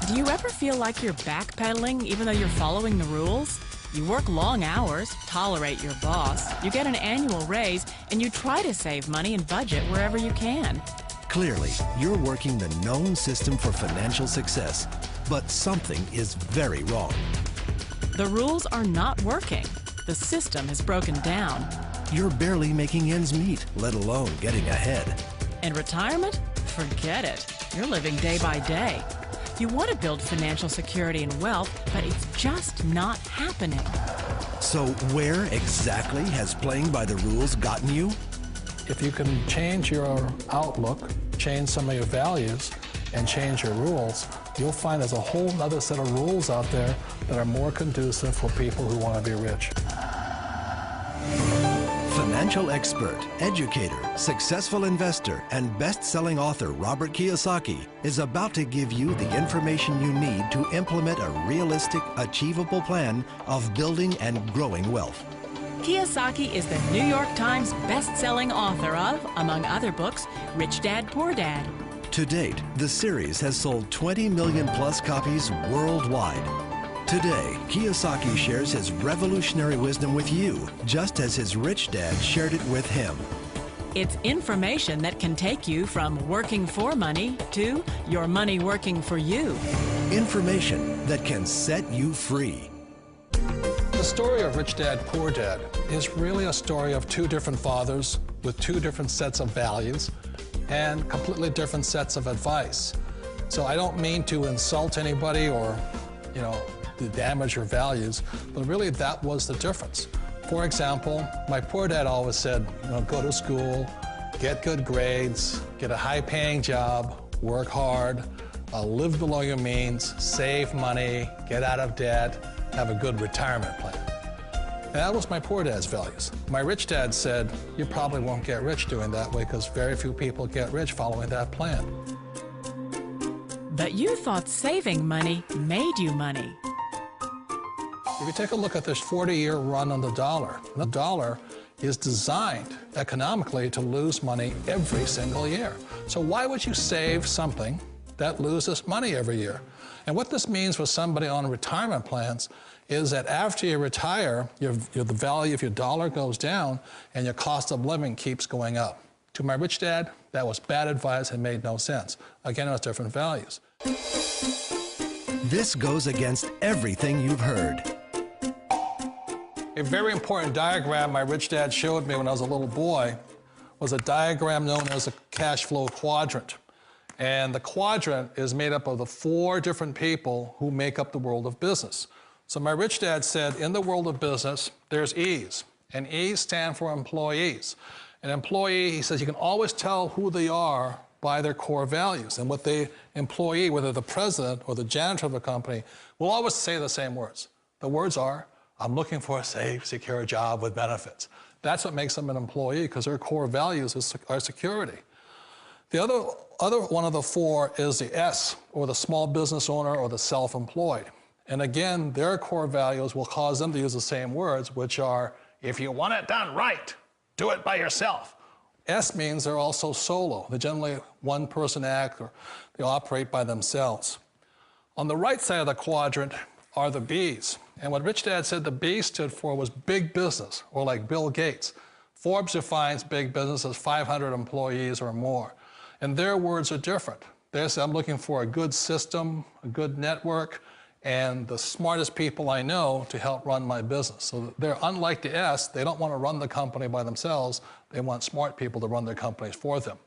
Do you ever feel like you're backpedaling even though you're following the rules? You work long hours, tolerate your boss, you get an annual raise, and you try to save money and budget wherever you can. Clearly, you're working the known system for financial success, but something is very wrong. The rules are not working. The system is broken down. You're barely making ends meet, let alone getting ahead. And retirement? Forget it. You're living day by day. You want to build financial security and wealth, but it's just not happening. So where exactly has playing by the rules gotten you? If you can change your outlook, change some of your values, and change your rules, you'll find there's a whole other set of rules out there that are more conducive for people who want to be rich. Financial expert, educator, successful investor, and best-selling author Robert Kiyosaki is about to give you the information you need to implement a realistic, achievable plan of building and growing wealth. Kiyosaki is the New York Times best-selling author of, among other books, Rich Dad, Poor Dad. To date, the series has sold 20 million plus copies worldwide. Today, Kiyosaki shares his revolutionary wisdom with you, just as his rich dad shared it with him. It's information that can take you from working for money to your money working for you. Information that can set you free. The story of Rich Dad, Poor Dad is really a story of two different fathers with two different sets of values and completely different sets of advice. So I don't mean to insult anybody or, to damage your values, but really that was the difference. For example, my poor dad always said, go to school, get good grades, get a high-paying job, work hard, live below your means, save money, get out of debt, have a good retirement plan. And that was my poor dad's values. My rich dad said, you probably won't get rich doing that way because very few people get rich following that plan. But you thought saving money made you money. If you take a look at this 40-year run on the dollar is designed economically to lose money every single year. So why would you save something that loses money every year? And what this means for somebody on retirement plans is that after you retire, the value of your dollar goes down and your cost of living keeps going up. To my rich dad, that was bad advice and made no sense. Again, it was different values. This goes against everything you've heard. A very important diagram my rich dad showed me when I was a little boy was a diagram known as a cash flow quadrant. And the quadrant is made up of the 4 different people who make up the world of business. So my rich dad said, in the world of business, there's E's, and E's stand for employees. An employee, he says, you can always tell who they are by their core values. And what the employee, whether the president or the janitor of the company, will always say the same words. The words are, I'm looking for a safe, secure job with benefits. That's what makes them an employee, because their core values are security. The other one of the 4 is the S, or the small business owner or the self-employed. And again, their core values will cause them to use the same words, which are, if you want it done right, do it by yourself. S means they're also solo. They're generally one-person act, or they operate by themselves. On the right side of the quadrant are the B's. And what Rich Dad said the B stood for was big business, or like Bill Gates. Forbes defines big business as 500 employees or more. And their words are different. They say, I'm looking for a good system, a good network, and the smartest people I know to help run my business. So they're unlike the S. They don't want to run the company by themselves. They want smart people to run their companies for them.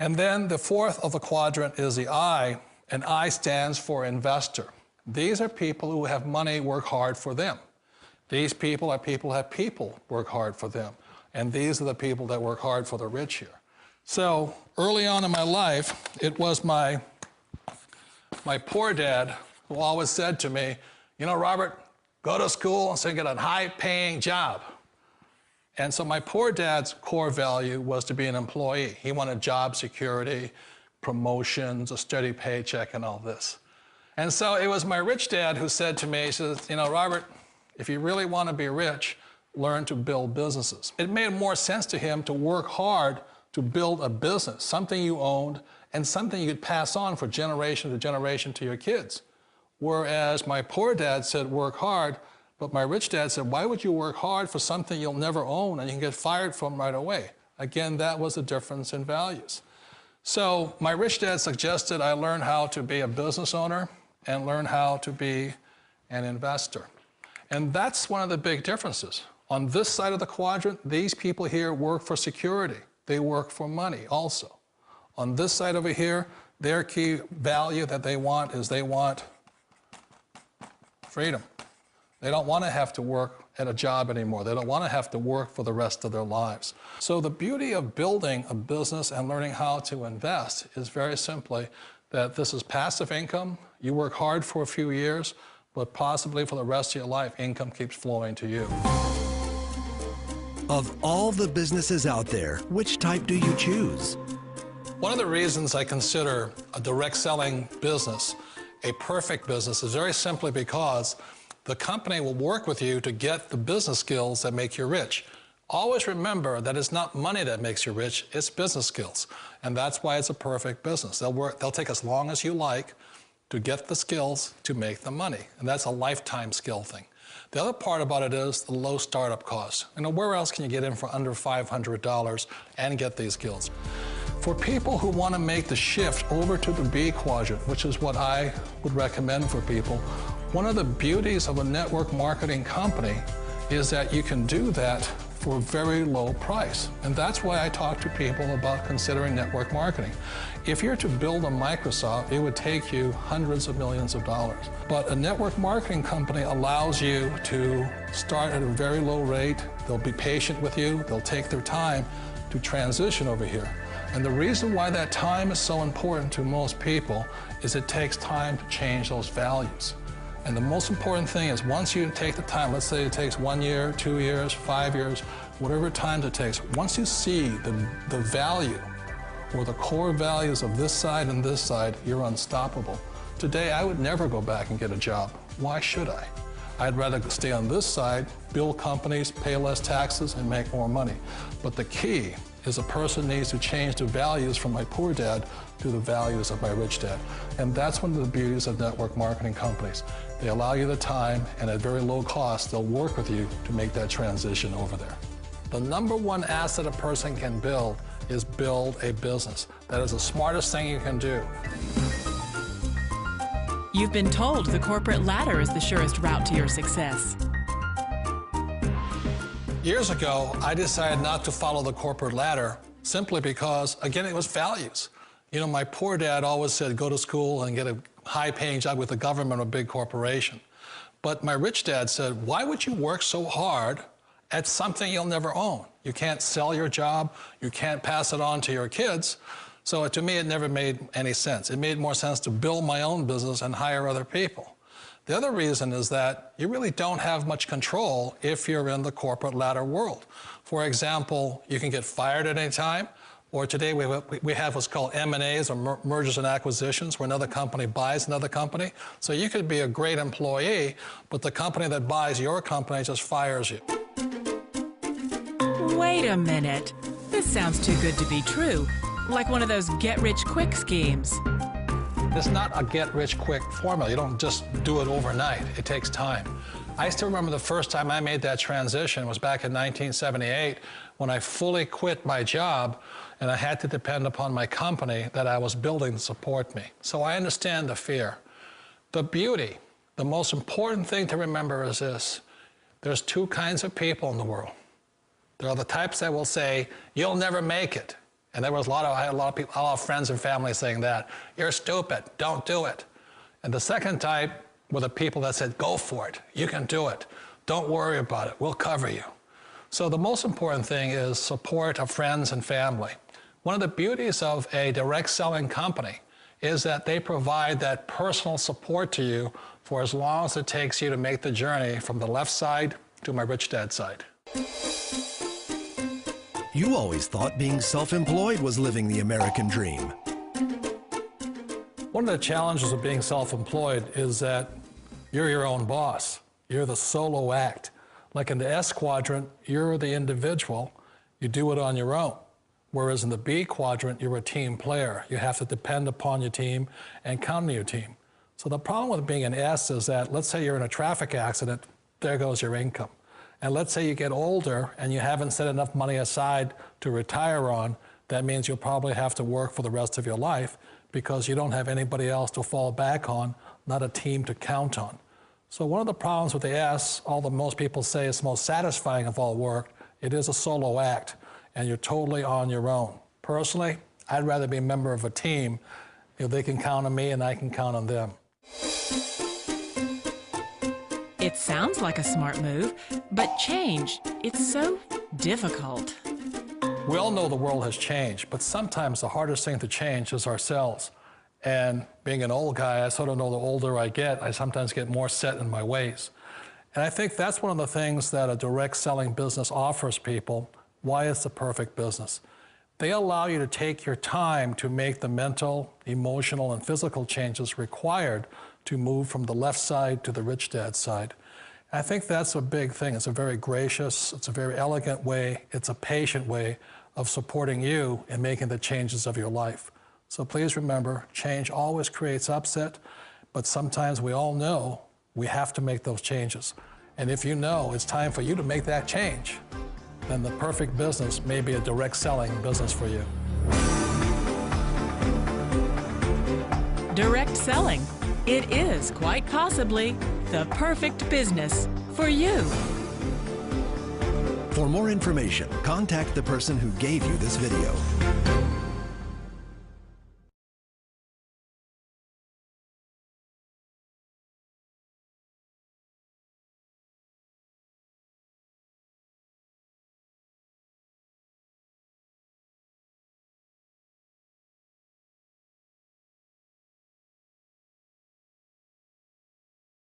And then the 4th of the quadrant is the I, and I stands for investor. These are people who have money work hard for them. These people are people who have people work hard for them. And these are the people that work hard for the rich here. So early on in my life, it was my poor dad who always said to me, Robert, go to school and so get a high-paying job. And so my poor dad's core value was to be an employee. He wanted job security, promotions, a steady paycheck, and all this. And so it was my rich dad who said to me, he says, Robert, if you really want to be rich, learn to build businesses. It made more sense to him to work hard to build a business, something you owned, and something you could pass on for generation to generation to your kids. Whereas my poor dad said, work hard, but my rich dad said, why would you work hard for something you'll never own and you can get fired from right away? Again, that was a difference in values. So my rich dad suggested I learn how to be a business owner and learn how to be an investor. And that's one of the big differences. On this side of the quadrant, these people here work for security. They work for money also. On this side over here, their key value that they want is they want freedom. They don't want to have to work at a job anymore. They don't want to have to work for the rest of their lives. So the beauty of building a business and learning how to invest is very simply that this is passive income. You work hard for a few years, but possibly for the rest of your life, income keeps flowing to you. Of all the businesses out there, which type do you choose? One of the reasons I consider a direct selling business a perfect business is very simply because the company will work with you to get the business skills that make you rich. Always remember that it's not money that makes you rich, it's business skills. And that's why it's a perfect business. They'll take as long as you like to get the skills to make the money. And that's a lifetime skill thing. The other part about it is the low startup cost. You know, where else can you get in for under $500 and get these skills? For people who want to make the shift over to the B quadrant, which is what I would recommend for people, one of the beauties of a network marketing company is that you can do that for a very low price. And that's why I talk to people about considering network marketing. If you're to build a Microsoft, it would take you hundreds of millions of dollars. But a network marketing company allows you to start at a very low rate. They'll be patient with you. They'll take their time to transition over here. And the reason why that time is so important to most people is it takes time to change those values. And the most important thing is once you take the time, let's say it takes 1 year, 2 years, 5 years, whatever time it takes, once you see the value or the core values of this side and this side, you're unstoppable. Today, I would never go back and get a job. Why should I? I'd rather stay on this side, build companies, pay less taxes, and make more money. But the key is a person needs to change the values from my poor dad to the values of my rich dad. And that's one of the beauties of network marketing companies. They allow you the time, and at very low cost, they'll work with you to make that transition over there. The number one asset a person can build is build a business. That is the smartest thing you can do. You've been told the corporate ladder is the surest route to your success. Years ago, I decided not to follow the corporate ladder simply because, again, it was values. You know, my poor dad always said, go to school and get a high-paying job with the government or a big corporation. But my rich dad said, why would you work so hard at something you'll never own? You can't sell your job. You can't pass it on to your kids. So to me, it never made any sense. It made more sense to build my own business and hire other people. The other reason is that you really don't have much control if you're in the corporate ladder world. For example, you can get fired at any time, or today we have what's called M&As, or mergers and acquisitions, where another company buys another company. So you could be a great employee, but the company that buys your company just fires you. Wait a minute. This sounds too good to be true. Like one of those get-rich-quick schemes. It's not a get-rich-quick formula. You don't just do it overnight. It takes time. I still remember the first time I made that transition was back in 1978 when I fully quit my job and I had to depend upon my company that I was building to support me. So I understand the fear. The beauty, the most important thing to remember is this. There's two kinds of people in the world. There are the types that will say, you'll never make it. And there was I had a lot of friends and family saying that. You're stupid, don't do it. And the second type were the people that said, go for it, you can do it. Don't worry about it, we'll cover you. So the most important thing is support of friends and family. One of the beauties of a direct selling company is that they provide that personal support to you for as long as it takes you to make the journey from the left side to my rich dad's side. You always thought being self-employed was living the American dream. One of the challenges of being self-employed is that you're your own boss. You're the solo act. Like in the S quadrant, you're the individual. You do it on your own. Whereas in the B quadrant, you're a team player. You have to depend upon your team and count on your team. So the problem with being an S is that, let's say you're in a traffic accident, there goes your income. And let's say you get older and you haven't set enough money aside to retire on, that means you'll probably have to work for the rest of your life because you don't have anybody else to fall back on, not a team to count on. So one of the problems with the S, although most people say it's the most satisfying of all work, it is a solo act, and you're totally on your own. Personally, I'd rather be a member of a team. They can count on me and I can count on them. It sounds like a smart move, but change, it's so difficult. We all know the world has changed, but sometimes the hardest thing to change is ourselves. And being an old guy, I sort of know the older I get, I sometimes get more set in my ways. And I think that's one of the things that a direct selling business offers people, why it's the perfect business. They allow you to take your time to make the mental, emotional, and physical changes required to move from the left side to the rich dad side. I think that's a big thing. It's a very gracious, it's a very elegant way, it's a patient way of supporting you in making the changes of your life. So please remember, change always creates upset, but sometimes we all know we have to make those changes. And if you know it's time for you to make that change, then the perfect business may be a direct selling business for you. Direct selling. It is quite possibly the perfect business for you. For more information, contact the person who gave you this video.